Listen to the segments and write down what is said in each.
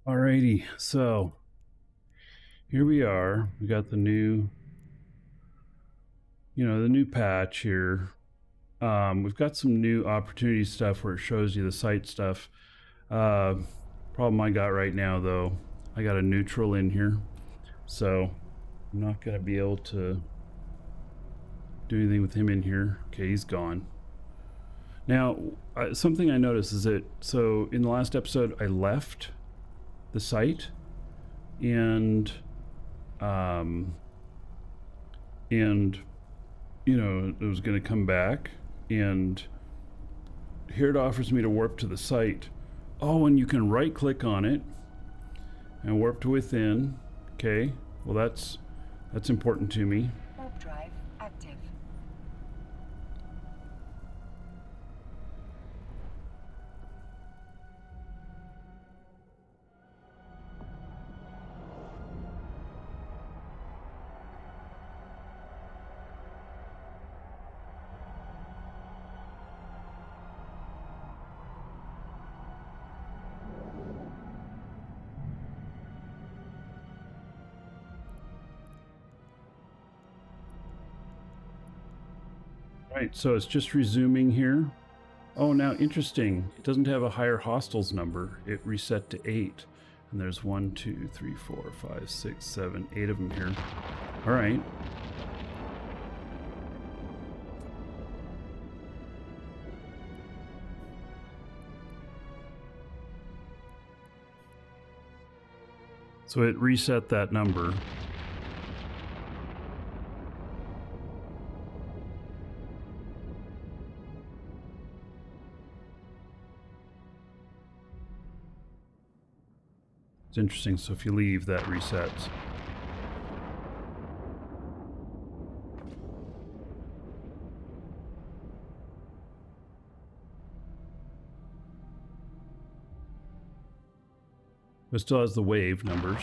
Alrighty, so here we are. We got the new, the new patch here. We've got some new opportunity stuff where it shows you the site stuff. Problem I got right now, though, I got a neutral in here, so I'm not going to be able to do anything with him in here. Okay, he's gone. Now, something I noticed is that, so in the last episode, I left the site, and it was going to come back, and here it offers me to warp to the site. Oh, and you can right click on it and warp to within. Okay, well that's important to me. Warp drive active. Right, so it's just resuming here. Oh, now interesting. It doesn't have a higher hostiles number. It reset to 8. And there's 1, 2, 3, 4, 5, 6, 7, 8 of them here. All right. So it reset that number. It's interesting, so if you leave, that resets. It still has the wave numbers.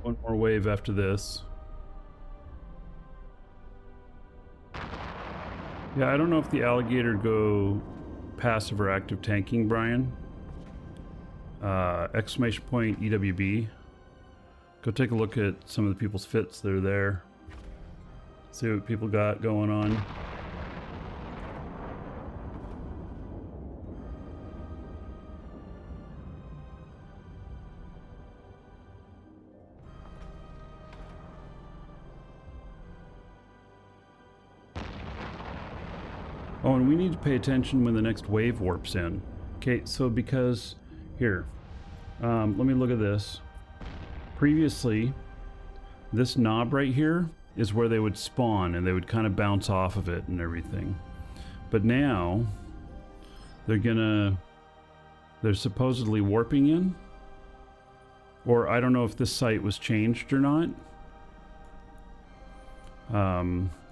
One more wave after this. Yeah, I don't know if the alligator go passive or active tanking, Brian. Exclamation point EWB. Go take a look at some of the people's fits that are there. See what people got going on. Oh, and we need to pay attention when the next wave warps in. Okay, so because here, let me look at this. Previously, this knob right here is where they would spawn and they would kind of bounce off of it and everything. But now they're supposedly warping in, or I don't know if this site was changed or not.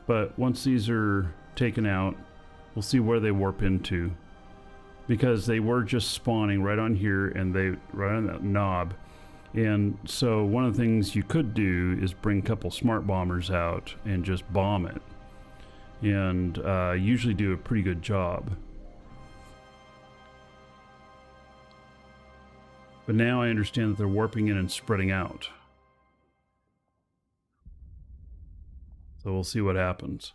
But once these are taken out, we'll see where they warp into, because they were just spawning right on here and right on that knob. And so one of the things you could do is bring a couple smart bombers out and just bomb it, and usually do a pretty good job. But now I understand that they're warping in and spreading out. So we'll see what happens.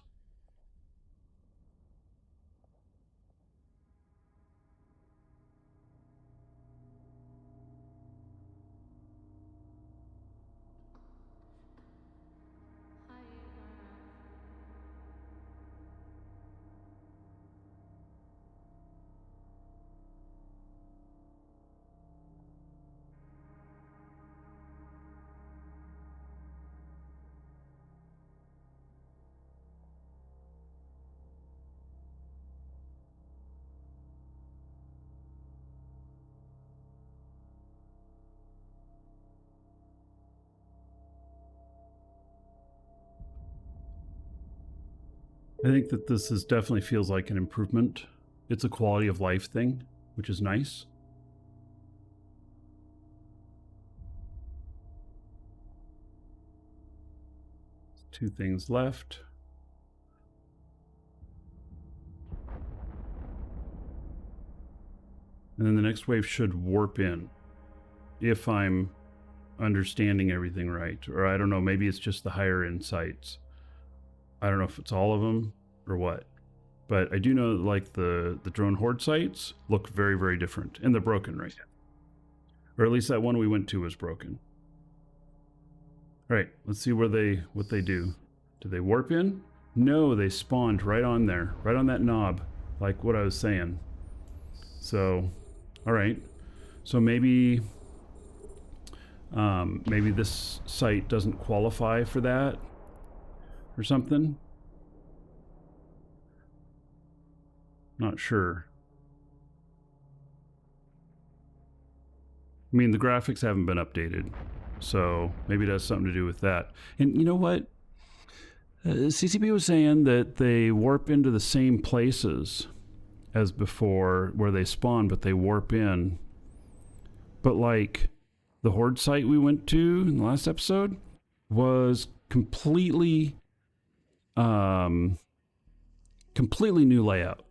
I think that this is definitely feels like an improvement. It's a quality of life thing, which is nice. Two things left. And then the next wave should warp in, if I'm understanding everything right. Or I don't know, maybe it's just the higher end sites. I don't know if it's all of them or what. But I do know that, like, the drone horde sites look very, very different. And they're broken right now. Or at least that one we went to was broken. All right, let's see what they do. Do they warp in? No, they spawned right on there, right on that knob, like what I was saying. So, all right. So maybe this site doesn't qualify for that or something. Not sure. I mean, the graphics haven't been updated, so maybe it has something to do with that. And you know what? CCP was saying that they warp into the same places as before where they spawn, but they warp in. But like the horde site we went to in the last episode was completely new layout.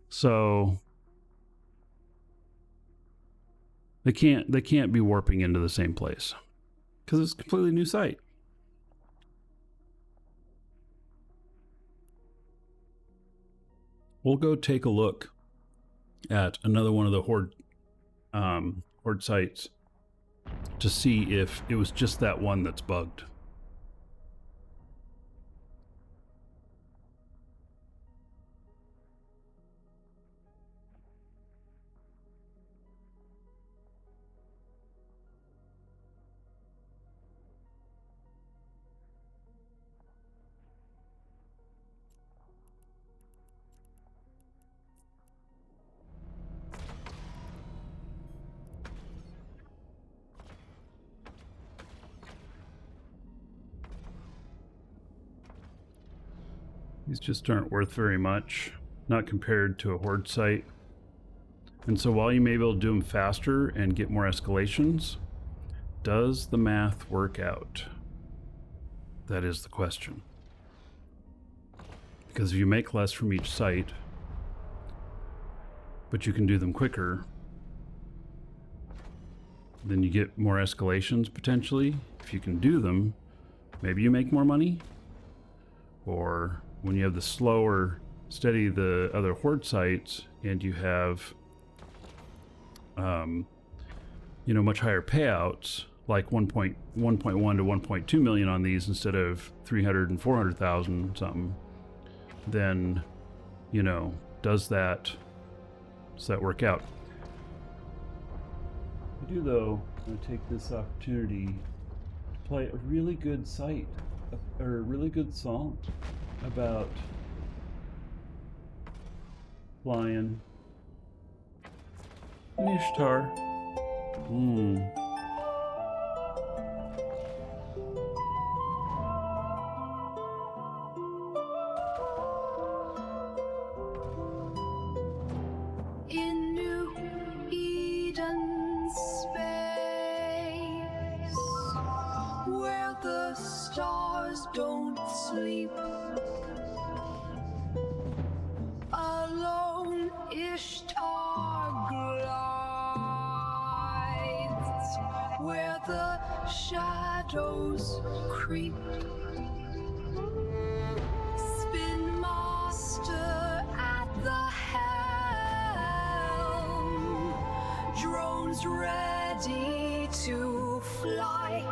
So they can't be warping into the same place because it's a completely new site. We'll go take a look at another one of the horde sites to see if it was just that one that's bugged. These just aren't worth very much, not compared to a horde site. And so while you may be able to do them faster and get more escalations, does the math work out? That is the question. Because if you make less from each site, but you can do them quicker, then you get more escalations potentially. If you can do them, maybe you make more money. Or when you have the slower, steady the other horde sites, and you have, much higher payouts, like 1.1 to 1.2 million on these instead of 300 and 400,000 something, then, does that work out? I do, though, want to take this opportunity to play a really good site, or a really good song about flying an Ishtar. In New Eden space, where the stars don't sleep, alone Ishtar glides, where the shadows creep. Spin master at the helm, drones ready to fly.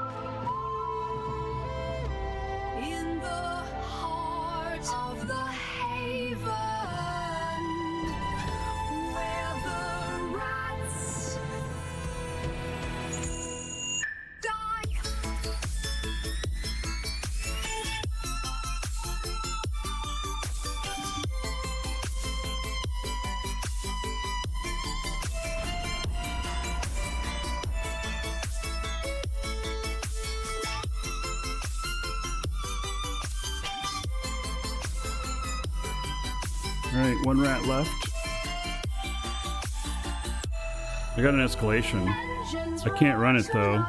In the heart of the haven, where the rats die. Alright, one rat left. I got an escalation. I can't run it though.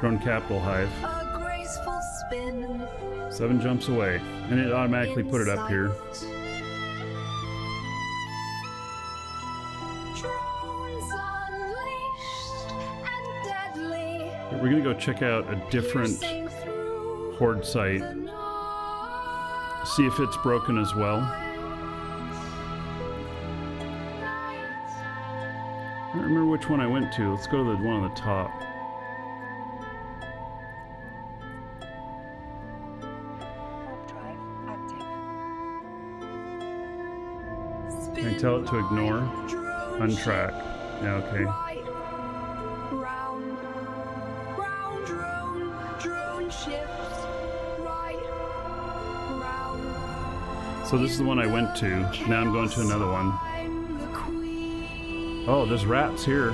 Drone Capital Hive. A graceful spin. 7 jumps away. And it automatically put it up here. Drones unleashed and deadly. We're gonna go check out a different Piercing through horde site. the night. See if it's broken as well. I don't remember which one I went to. Let's go to the one on the top. Can I tell it to ignore? Untrack. Yeah, okay. Right, round, round, drone ships. Right, round. So this is the one I went to. Now I'm going to another one. I'm the queen, Oh, there's rats here.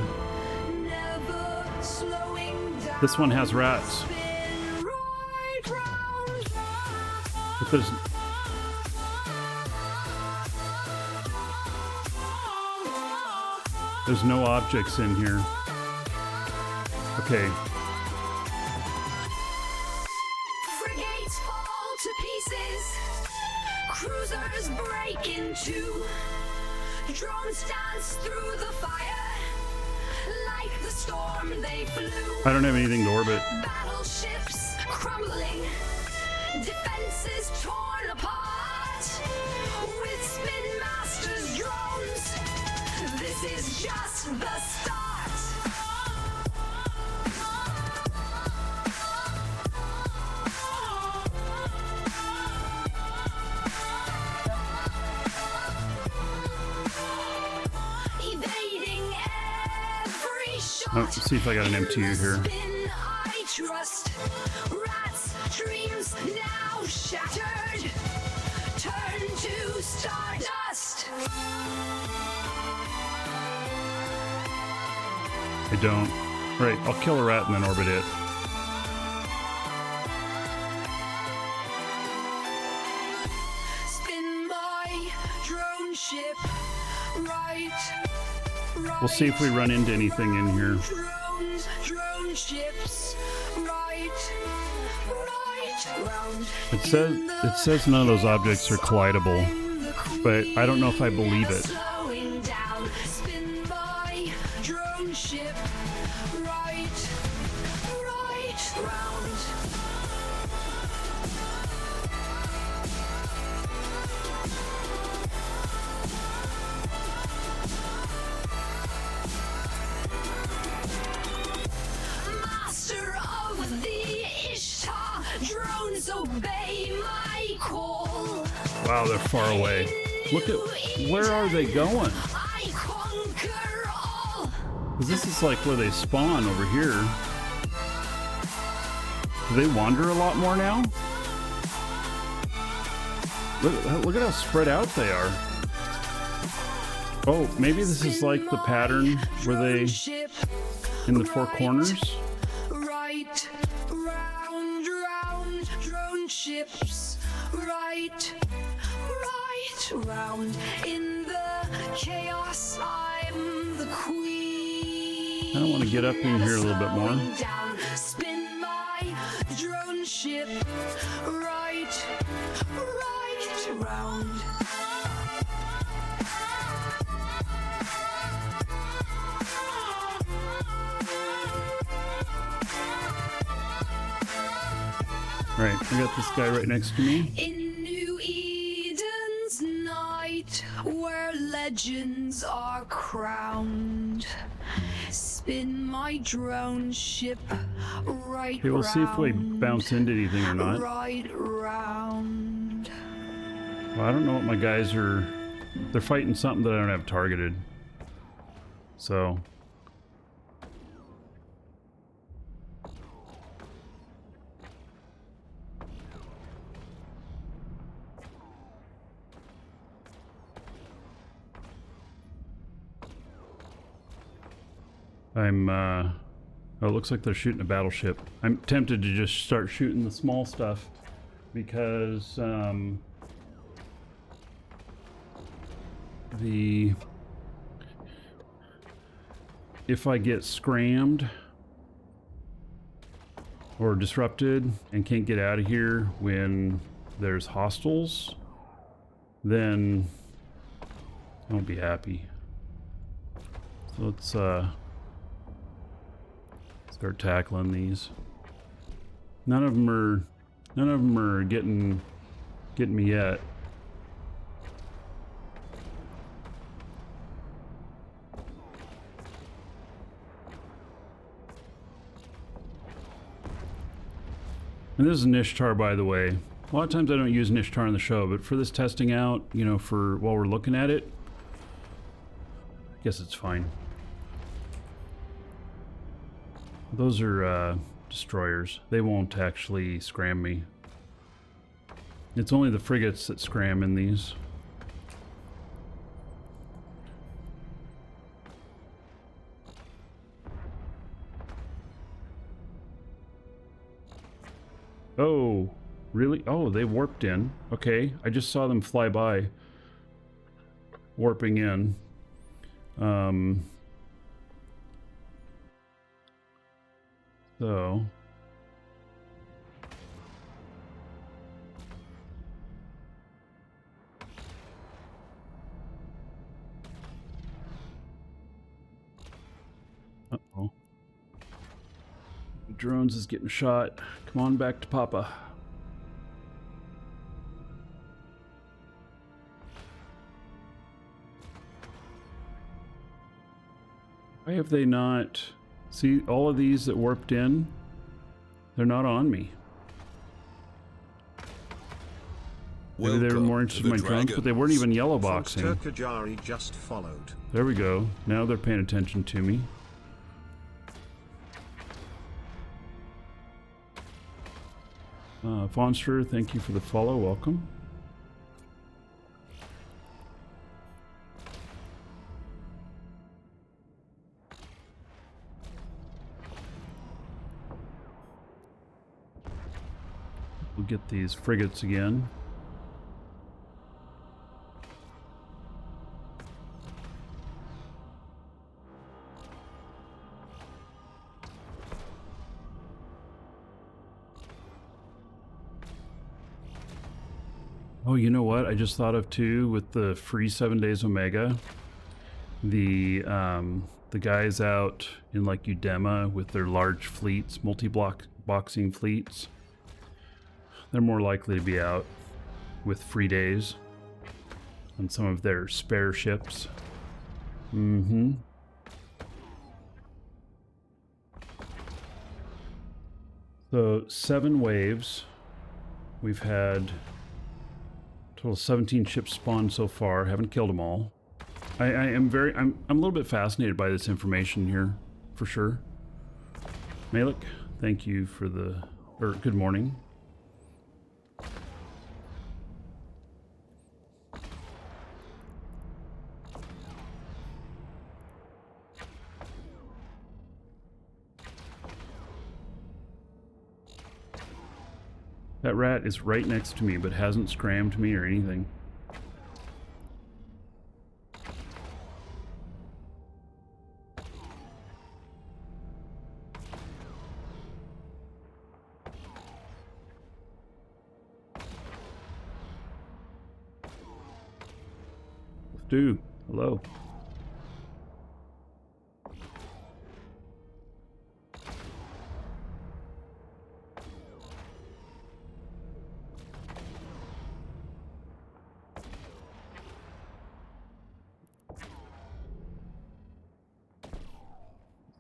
never slowing down. This one has rats. Spin right round, But there's... There's no objects in here. Okay. frigates fall to pieces, cruisers break in two, drones dance through the fire, like the storm they flew. I don't have anything to orbit. Battleships crumbling, defenses torn apart, with Spin Master's drones. This is just the start. Evading every shot. Oh, let's see if I got an MTU here. Spin I trust. Rats' dreams now shattered. Turn to stardust. I don't. Right, I'll kill a rat and then orbit it. Spin my drone ship. Right. We'll see if we run into anything in here. Drone ships. Right. Round. It says none of those objects are collidable, but I don't know if I believe it. Slowing down, spin my drone ship. Right round. Master of the Ishtar, drones obey my call. Wow, they're far away. Look at, where are they going? I conquer all. 'Cause this is like where they spawn over here. Do they wander a lot more now? Look at how spread out they are. Oh, maybe this is like the pattern where they, in the four corners? Right, round, drone ships. Right, round. In the chaos, I'm the queen. I don't want to get up in here a little bit more. Down, spin my drone ship. Right, round. Right, I got this guy right next to me. In New Eden's night, where legends are crowned, spin my drone ship right Okay, we'll see if we round, bounce into anything or not. right round. Well, I don't know what my guys are... They're fighting something that I don't have targeted. So... oh, it looks like they're shooting a battleship. I'm tempted to just start shooting the small stuff because, if I get scrammed or disrupted and can't get out of here when there's hostiles, then I won't be happy. So let's start tackling these. None of them are getting me yet. And this is Nishtar, by the way. A lot of times I don't use Nishtar on the show, but for this testing out, you know, for while we're looking at it, I guess it's fine. Those are destroyers. They won't actually scram me. It's only the frigates that scram in these. Oh, really? Oh, they warped in. Okay, I just saw them fly by. Warping in. So... Uh-oh. Drones is getting shot. Come on back to Papa. Why have they not... See, all of these that warped in, they're not on me. Maybe they were more interested in my drones, but they weren't even yellow boxing. Kajari just followed. There we go. Now they're paying attention to me. Fonster, thank you for the follow. Welcome. We'll get these frigates again. Oh, you know what? I just thought of too with the free 7 days Omega. The guys out in like Udema with their large fleets, multi-block boxing fleets, they're more likely to be out with free days on some of their spare ships. Mm-hmm. So 7 waves. We've had total 17 ships spawned so far. Haven't killed them all. I'm a little bit fascinated by this information here, for sure. Malik, thank you for the, or good morning. That rat is right next to me, but hasn't scrammed me or anything. Stu, hello.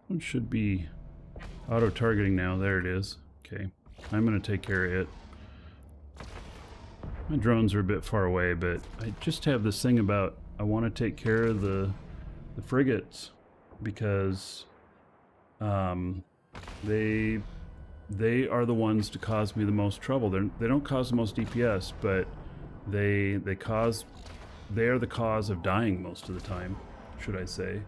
One should be auto-targeting now. There it is. Okay, I'm going to take care of it. My drones are a bit far away, but I just have this thing about I want to take care of the frigates because they are the ones to cause me the most trouble. They don't cause the most DPS, but they are the cause of dying most of the time, should I say.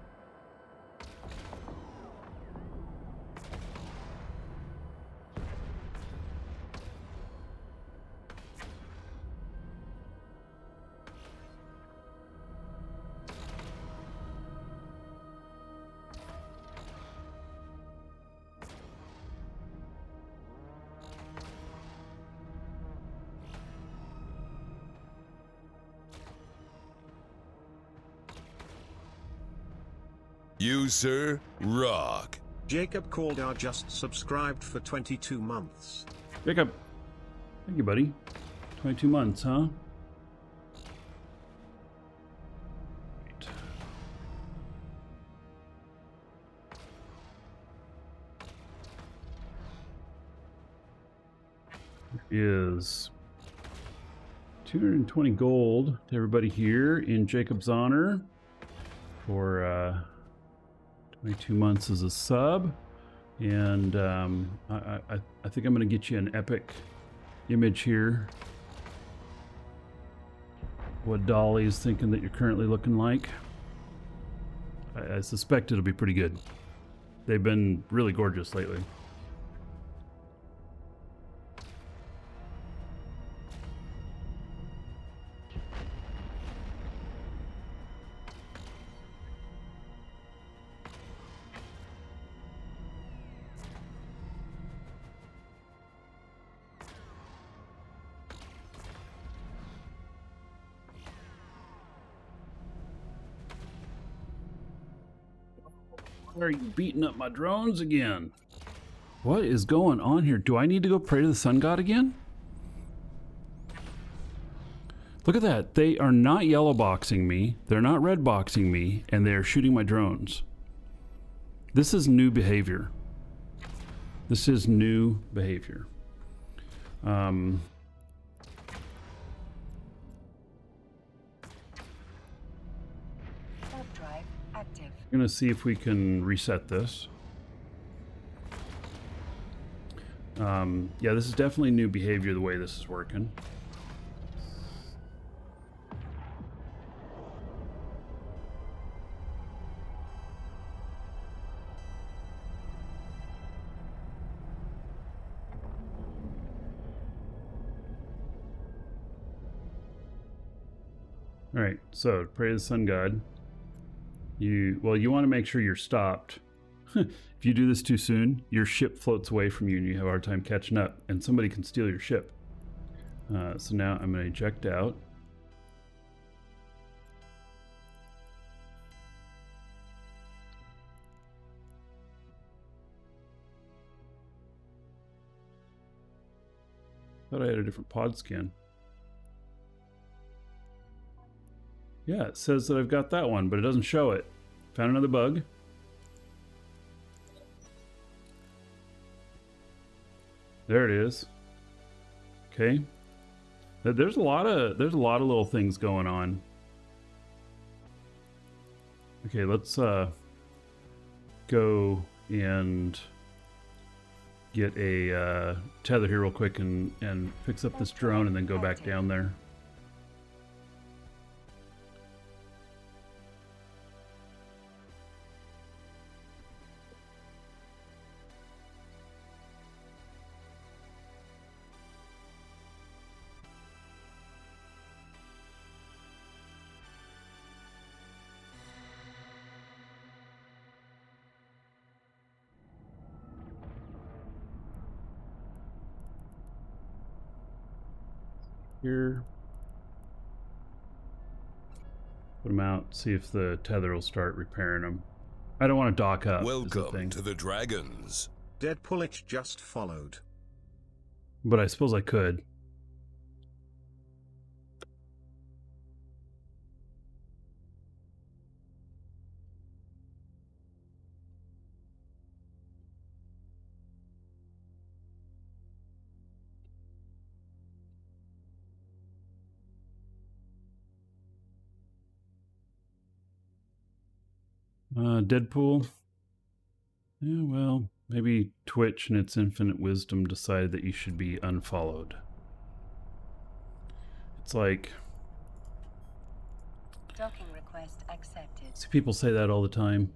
You, sir, rock. Jacob called our just subscribed for 22 months. Jacob. Thank you, buddy. 22 months, huh? Is 220 gold to everybody here in Jacob's honor for 22 months as a sub, and I think I'm going to get you an epic image here. What Dolly's thinking that you're currently looking like. I suspect it'll be pretty good. They've been really gorgeous lately. Why are you beating up my drones again? What is going on here? Do I need to go pray to the sun god again? Look at that. They are not yellow boxing me. They're not red boxing me. And they're shooting my drones. This is new behavior. This is new behavior. I'm going to see if we can reset this. Yeah, this is definitely new behavior the way this is working. All right, so pray to the sun god. You want to make sure you're stopped. If you do this too soon, your ship floats away from you and you have a hard time catching up, and somebody can steal your ship. So now I'm going to eject out. Thought I had a different pod scan. Yeah, it says that I've got that one, but it doesn't show it. Found another bug. There it is. Okay. There's a lot of little things going on. Okay, let's go and get a tether here real quick and fix up this drone and then go back down there. Here. Put them out, see if the tether will start repairing them. I don't want to dock up. Welcome to the Dragons. Deadpool it just followed. But I suppose I could. Deadpool. Yeah, well, maybe Twitch in its infinite wisdom decided that you should be unfollowed. It's like... Docking request accepted. See people say that all the time.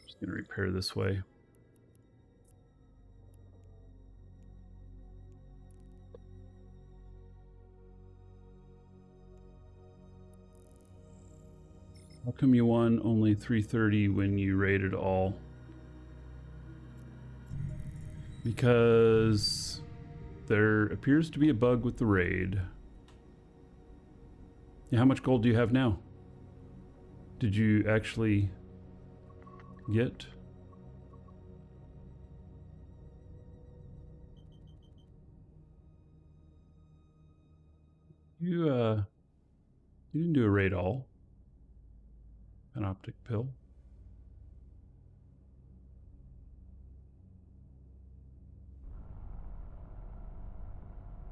Just gonna repair this way. How come you won only 330 when you rated all? Because there appears to be a bug with the raid. Yeah, how much gold do you have now? Did you actually get? You didn't do a raid all. An optic pill.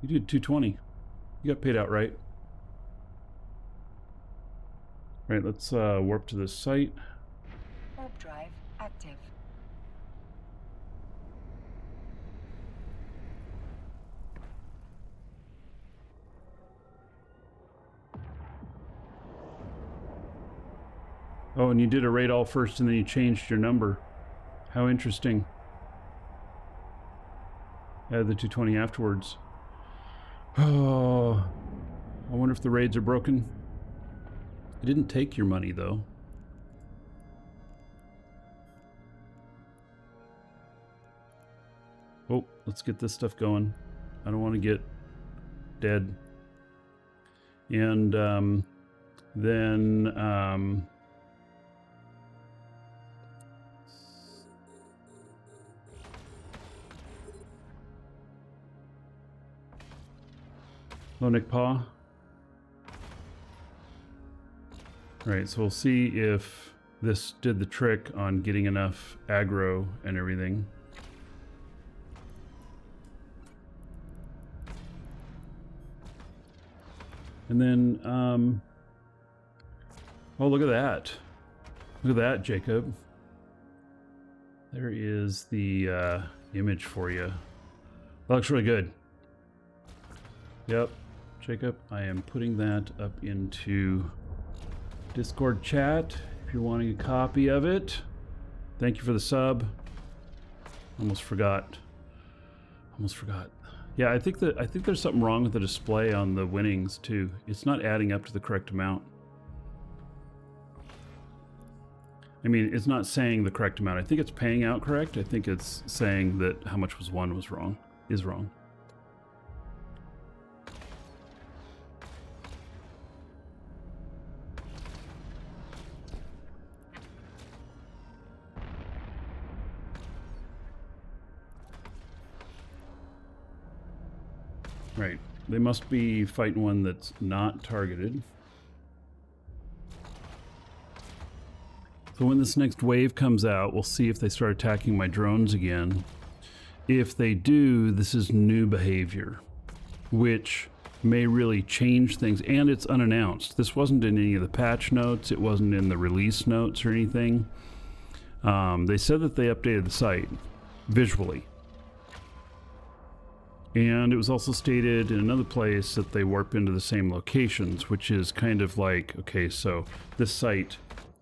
You did 220. You got paid out, right? Right, let's warp to this site. Warp drive active. Oh, and you did a raid all first and then you changed your number. How interesting. Add the 220 afterwards. Oh, I wonder if the raids are broken. I didn't take your money though. Oh, let's get this stuff going. I don't want to get dead. And then hello, Nick Paw. Alright, so we'll see if this did the trick on getting enough aggro and everything. And then, oh, look at that. Look at that, Jacob. There is the image for you. That looks really good. Yep, Jacob, I am putting that up into Discord chat if you're wanting a copy of it. Thank you for the sub. Almost forgot. Yeah, I think there's something wrong with the display on the winnings too. It's not adding up to the correct amount. I mean, it's not saying the correct amount. I think it's paying out correct. I think it's saying that how much was won was wrong. Is wrong. Right. They must be fighting one that's not targeted. So when this next wave comes out, we'll see if they start attacking my drones again. If they do, this is new behavior, which may really change things, and it's unannounced. This wasn't in any of the patch notes. It wasn't in the release notes or anything. They said that they updated the site visually. And it was also stated in another place that they warp into the same locations, which is kind of like, okay, so this site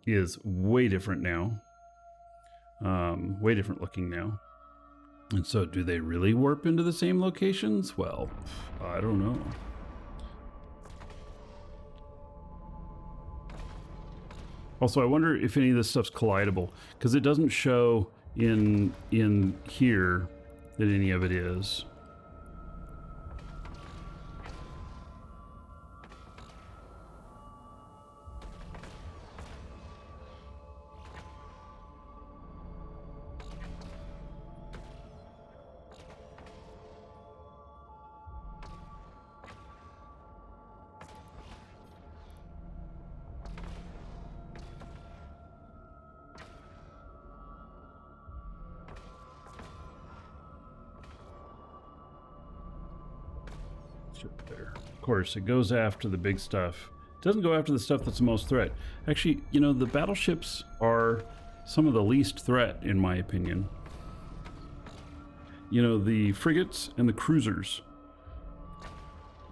is way different now. Way different looking now. And so do they really warp into the same locations? Well, I don't know. Also, I wonder if any of this stuff's collidable, because it doesn't show in here that any of it is. There. Of course, it goes after the big stuff. It doesn't go after the stuff that's the most threat. Actually, you know, the battleships are some of the least threat, in my opinion. You know, the frigates and the cruisers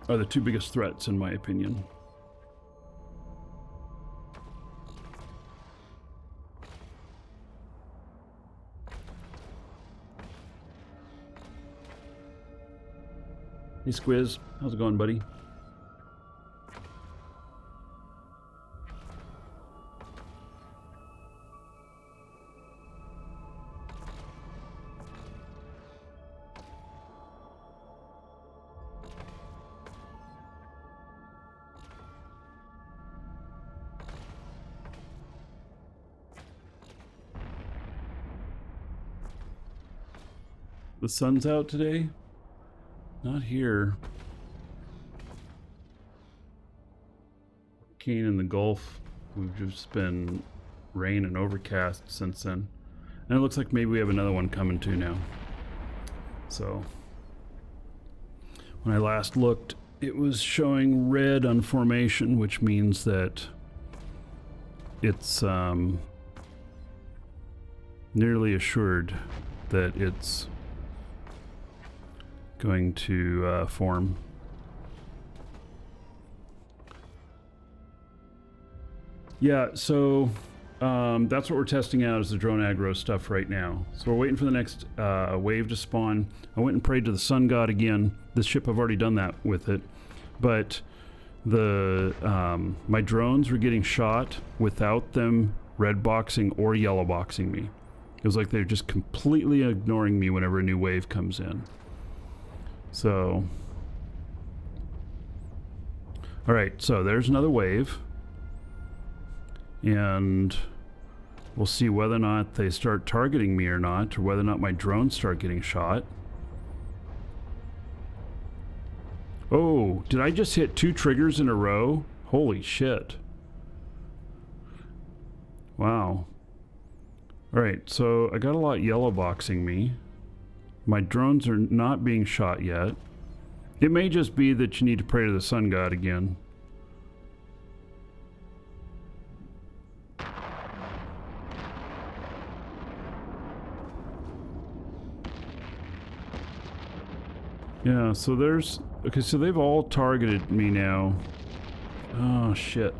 are the two biggest threats, in my opinion. Hey Squiz, how's it going, buddy? The sun's out today? Not here. Hurricane in the Gulf. We've just been rain and overcast since then. And it looks like maybe we have another one coming too now. So, when I last looked, it was showing red on formation, which means that it's nearly assured that it's going to form. Yeah, so that's what we're testing out is the drone aggro stuff right now. So we're waiting for the next wave to spawn. I went and prayed to the sun god again. This ship, I've already done that with it. But the my drones were getting shot without them red boxing or yellow boxing me. It was like they're just completely ignoring me whenever a new wave comes in. So, all right, so there's another wave. And we'll see whether or not they start targeting me or not, or whether or not my drones start getting shot. Oh, did I just hit 2 triggers in a row? Holy shit. Wow. Alright, so I got a lot yellow boxing me. My drones are not being shot yet. It may just be that you need to pray to the sun god again. Yeah, so there's... Okay, so they've all targeted me now. Oh, shit.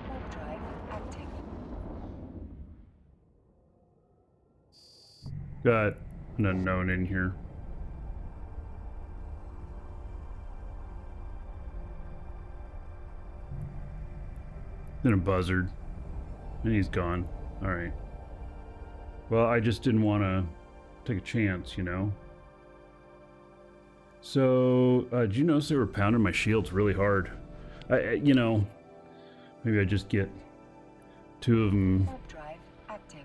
Warp drive active. Got an unknown in here. Then a buzzard. And he's gone. Alright. Well, I just didn't want to take a chance, you know? So, did you notice they were pounding my shields really hard? You know, maybe I just get 2 of them Warp drive active.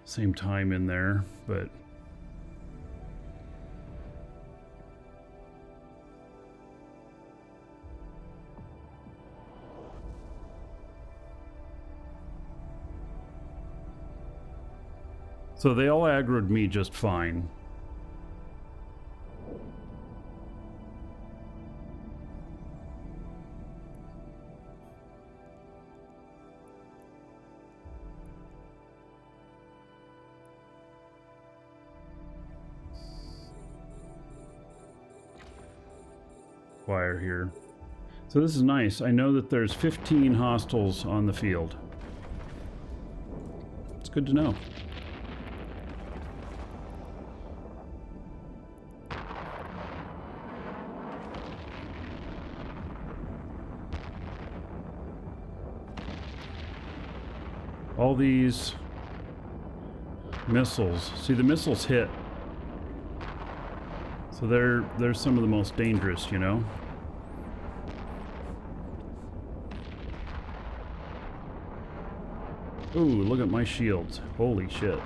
same time in there, but... So they all aggroed me just fine. Wire here. So this is nice. I know that there's 15 hostiles on the field. It's good to know. All these missiles. See, the missiles hit. So they're some of the most dangerous, you know? Ooh, look at my shields. Holy shit.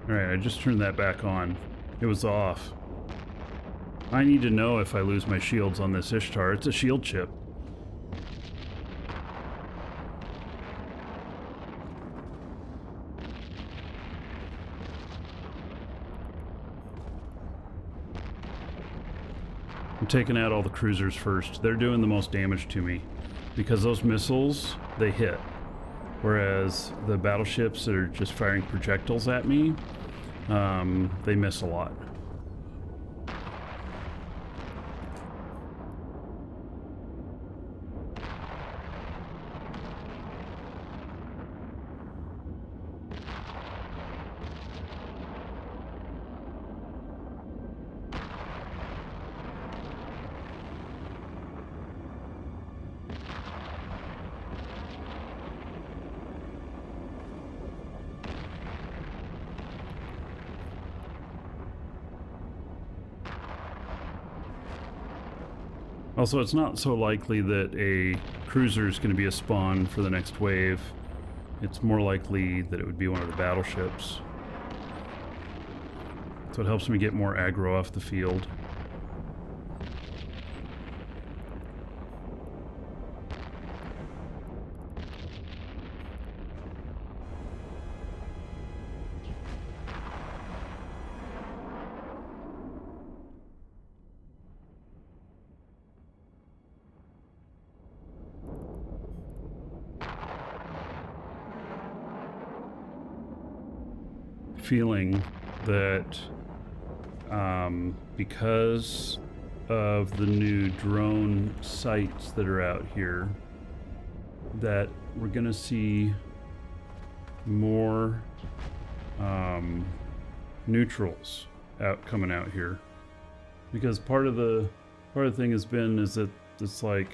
Alright, I just turned that back on. It was off. I need to know if I lose my shields on this Ishtar. It's a shield chip. I'm taking out all the cruisers first. They're doing the most damage to me. Because those missiles, they hit. Whereas the battleships that are just firing projectiles at me, they miss a lot. Also, it's not so likely that a cruiser is going to be a spawn for the next wave. It's more likely that it would be one of the battleships. So it helps me get more aggro off the field. Feeling that because of the new drone sites that are out here, that we're gonna see more neutrals coming out here, because part of the thing has been is that it's like,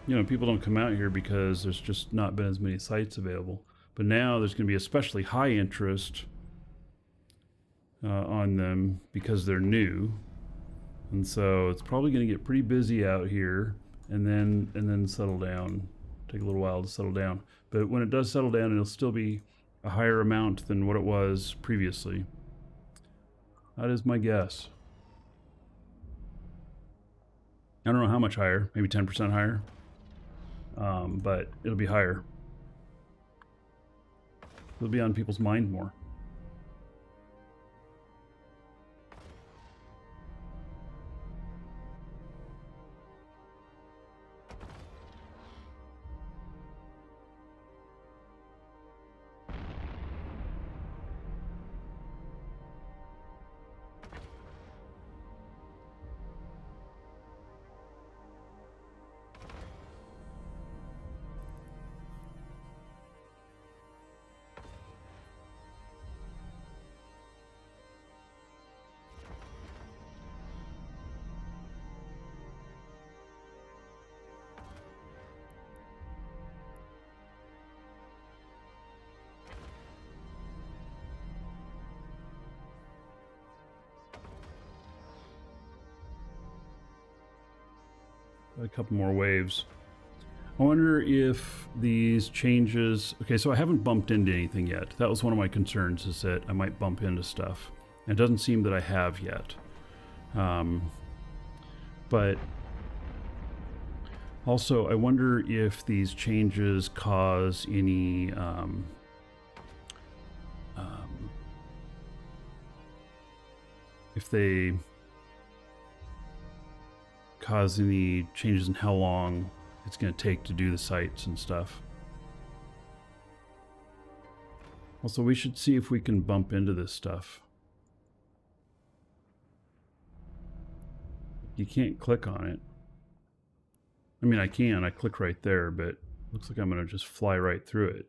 you know, people don't come out here because there's just not been as many sites available, but now there's going to be especially high interest on them because they're new, and so it's probably going to get pretty busy out here and then settle down. Take a little while to settle down, but when it does settle down, it'll still be a higher amount than what it was previously. That is my guess. I don't know how much higher, maybe 10% higher, but it'll be higher. It'll be on people's mind more. A couple more waves. I wonder if these changes... Okay, so I haven't bumped into anything yet. That was one of my concerns, is that I might bump into stuff. And it doesn't seem that I have yet. But also, I wonder if these changes cause any... if they cause any changes in how long it's going to take to do the sites and stuff. Also, we should see if we can bump into this stuff. You can't click on it. I mean, I can. I click right there, but looks like I'm going to just fly right through it.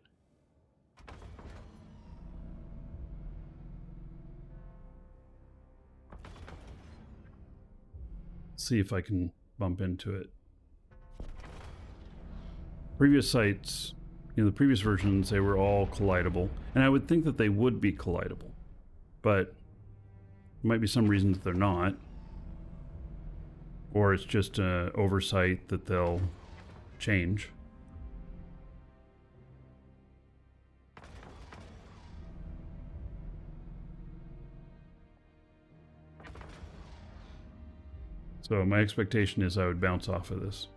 See if I can bump into it. Previous sites, you know, the previous versions, they were all collidable, and I would think that they would be collidable, but there might be some reason that they're not, or it's just an oversight that they'll change. So my expectation is I would bounce off of this.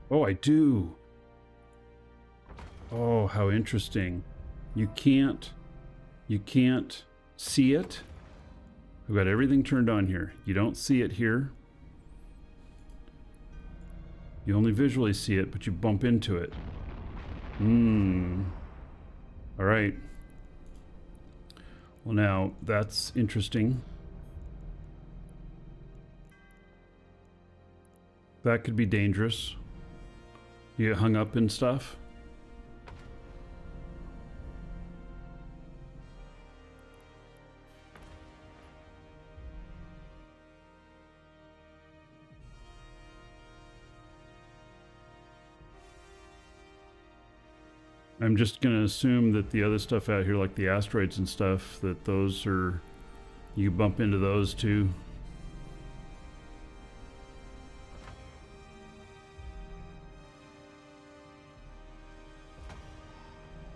Oh, I do. Oh, how interesting. You can't see it. I've got everything turned on here. You don't see it here. You only visually see it, but you bump into it. All right. Well, now that's interesting. That could be dangerous. You get hung up in stuff. I'm just going to assume that the other stuff out here, like the asteroids and stuff, that those are, you bump into those too.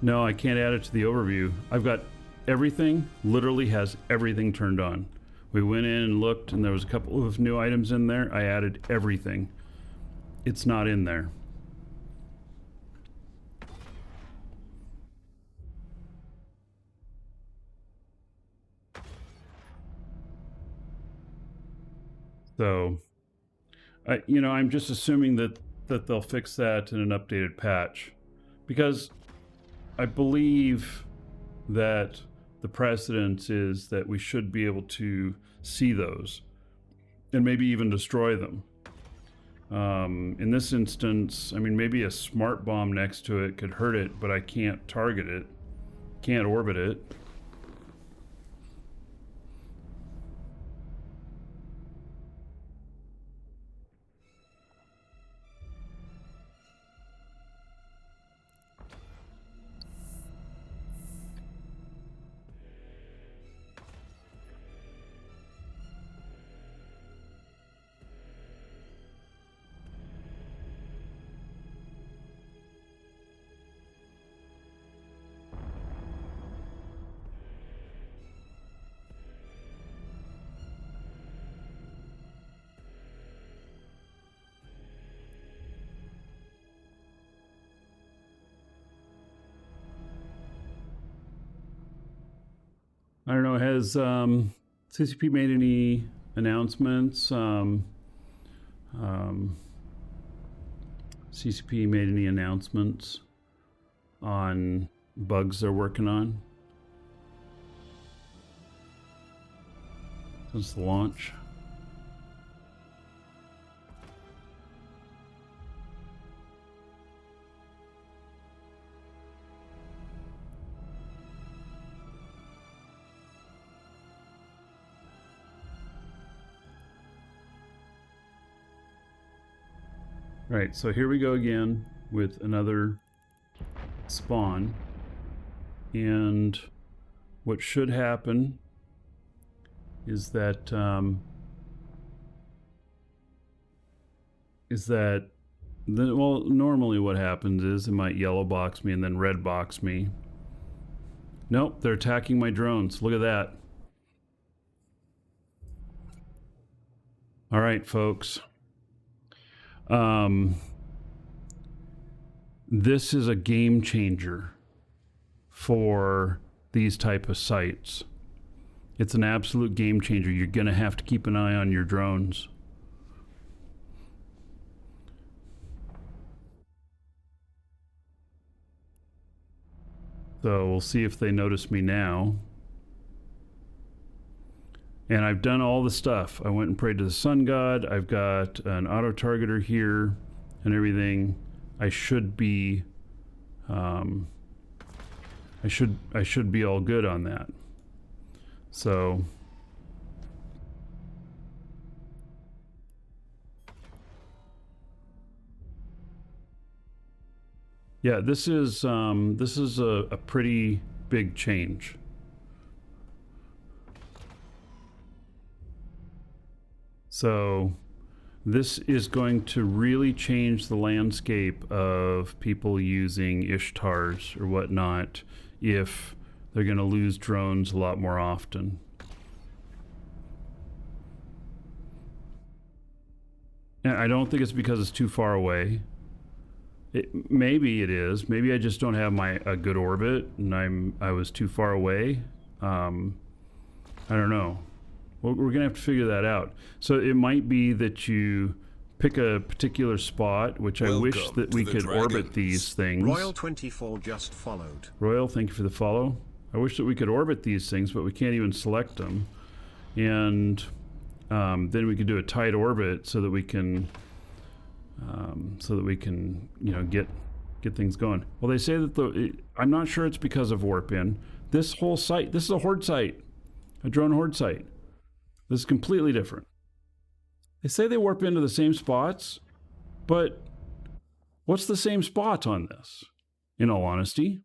No, I can't add it to the overview. I've got everything, literally has everything turned on. We went in and looked, and there was a couple of new items in there. I added everything. It's not in there. So, I'm just assuming that they'll fix that in an updated patch, because I believe that the precedence is that we should be able to see those and maybe even destroy them. In this instance, I mean, maybe a smart bomb next to it could hurt it, but I can't target it, can't orbit it. I don't know, has CCP made any announcements? CCP made any announcements on bugs they're working on since the launch? Right, so here we go again with another spawn, and what should happen is that well, normally what happens is it might yellow box me and then red box me. Nope, they're attacking my drones. Look at that. All right, folks. This is a game changer for these type of sites. It's an absolute game changer. You're going to have to keep an eye on your drones. So we'll see if they notice me now. And I've done all the stuff. I went and prayed to the sun god. I've got an auto targeter here and everything. I should be I should be all good on that. So yeah, this is a pretty big change. So this is going to really change the landscape of people using Ishtars or whatnot if they're going to lose drones a lot more often. And I don't think it's because it's too far away. Maybe it is. Maybe I just don't have a good orbit and I was too far away. I don't know. We're going to have to figure that out. So it might be that you pick a particular spot, which I wish that we could orbit these things. Royal24 just followed. Royal, thank you for the follow. I wish that we could orbit these things, but we can't even select them. And then we could do a tight orbit so that we can, get things going. Well, they say that I'm not sure it's because of warp in. This whole site, this is a horde site, a drone horde site. This is completely different. They say they warp into the same spots, but what's the same spot on this? in all honesty.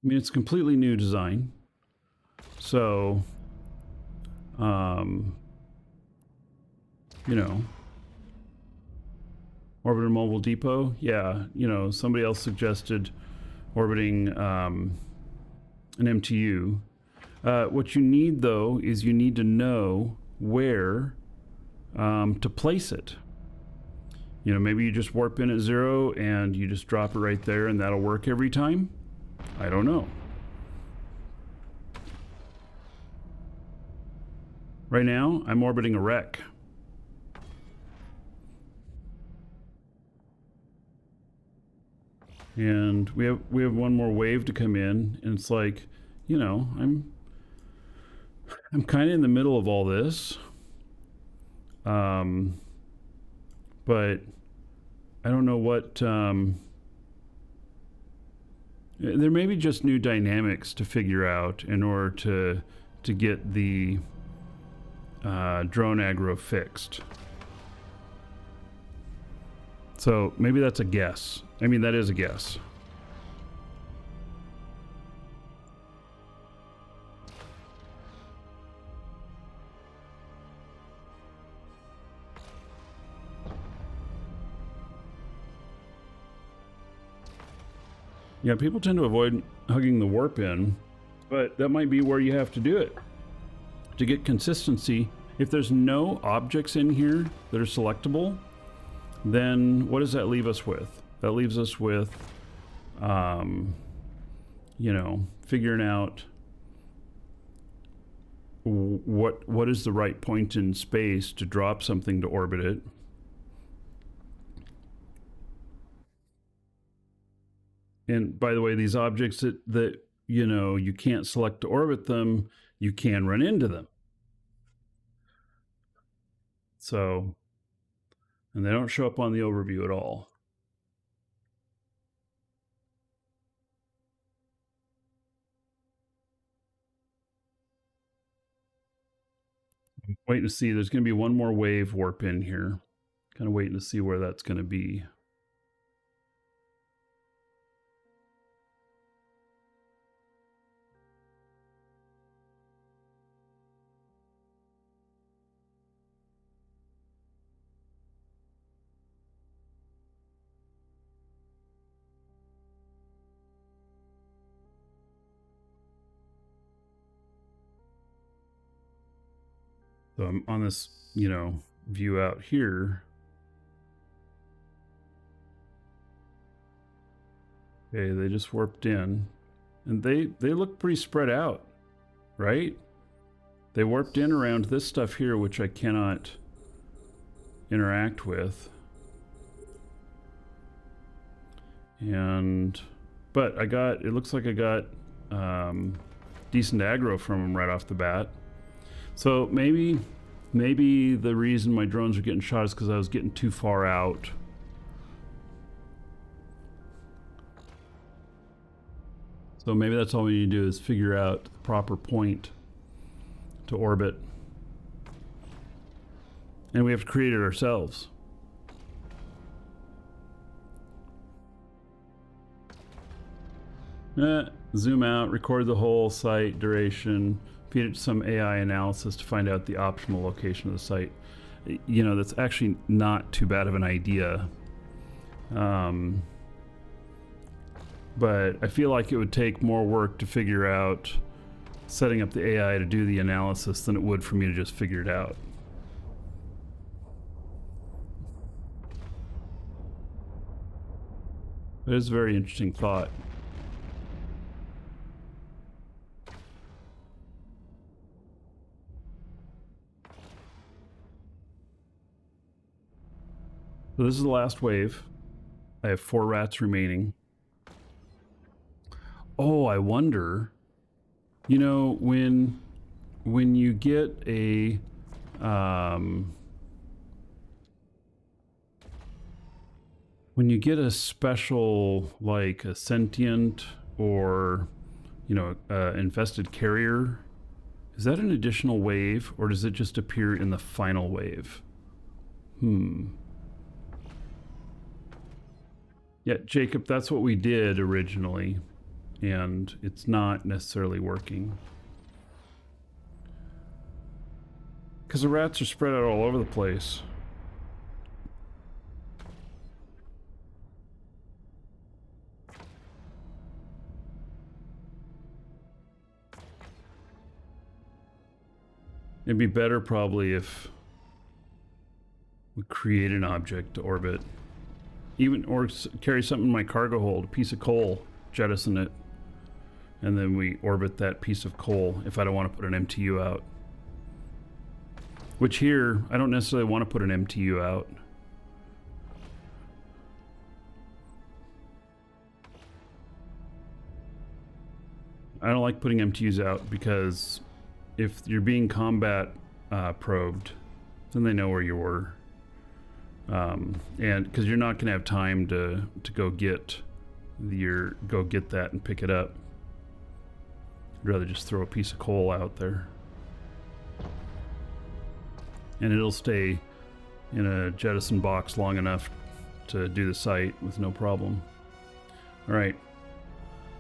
I mean, it's a completely new design. So, you know, Orbiter Mobile Depot, yeah, you know, somebody else suggested orbiting an MTU. What you need, though, is you need to know where to place it. You know, maybe you just warp in at 0 and you just drop it right there and that'll work every time. I don't know. Right now, I'm orbiting a wreck. And we have one more wave to come in, and it's like, you know, I'm kind of in the middle of all this. But I don't know what there may be just new dynamics to figure out in order to get the drone aggro fixed. So maybe that's a guess. I mean, that is a guess. Yeah, people tend to avoid hugging the warp in, but that might be where you have to do it. To get consistency, if there's no objects in here that are selectable, then what does that leave us with? That leaves us with, you know, figuring out what is the right point in space to drop something to orbit it. And by the way, these objects that you know, you can't select to orbit them, you can run into them. So, and they don't show up on the overview at all. I'm waiting to see, there's going to be one more wave warp in here. Kind of waiting to see where that's going to be. So I'm on this, you know, view out here. Okay, they just warped in. And they look pretty spread out, right? They warped in around this stuff here, which I cannot interact with. But it looks like I got decent aggro from them right off the bat. So maybe the reason my drones are getting shot is because I was getting too far out. So maybe that's all we need to do is figure out the proper point to orbit. And we have to create it ourselves. Zoom out, record the whole site duration, feed it to some AI analysis to find out the optimal location of the site. You know, that's actually not too bad of an idea. But I feel like it would take more work to figure out setting up the AI to do the analysis than it would for me to just figure it out. It is a very interesting thought. So this is the last wave. I have 4 rats remaining. Oh, I wonder, you know, when you get a special, like a sentient or, you know, infested carrier, is that an additional wave or does it just appear in the final wave? Yeah, Jacob, that's what we did originally, and it's not necessarily working. Because the rats are spread out all over the place. It'd be better probably if we create an object to orbit. Even, or carry something in my cargo hold, a piece of coal, jettison it, and then we orbit that piece of coal if I don't want to put an MTU out. Which here, I don't necessarily want to put an MTU out. I don't like putting MTUs out because if you're being combat probed, then they know where you were. And because you're not going to have time to go get that and pick it up. I'd rather just throw a piece of coal out there. And it'll stay in a jettison box long enough to do the site with no problem. All right,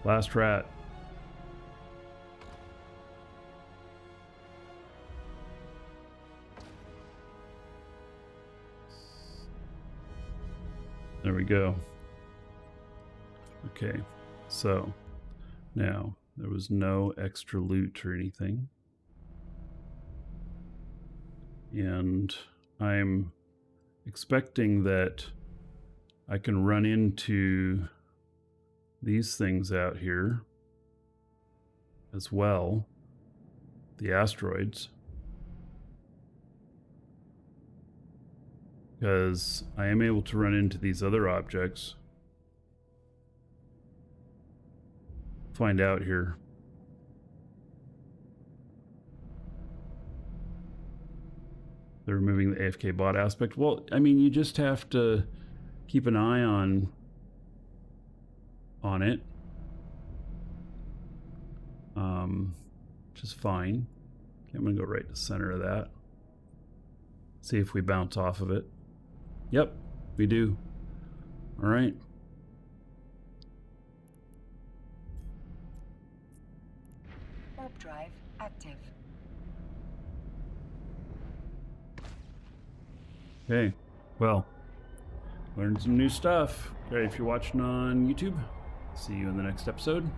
last rat. There we go. Okay, so now there was no extra loot or anything. And I'm expecting that I can run into these things out here as well, the asteroids. Because I am able to run into these other objects. Find out here. They're removing the AFK bot aspect. Well, I mean, you just have to keep an eye on it. Which is fine. Okay, I'm gonna go right to the center of that. See if we bounce off of it. Yep, we do. All right. Warp drive active. Okay, well, learned some new stuff. Okay, if you're watching on YouTube, see you in the next episode.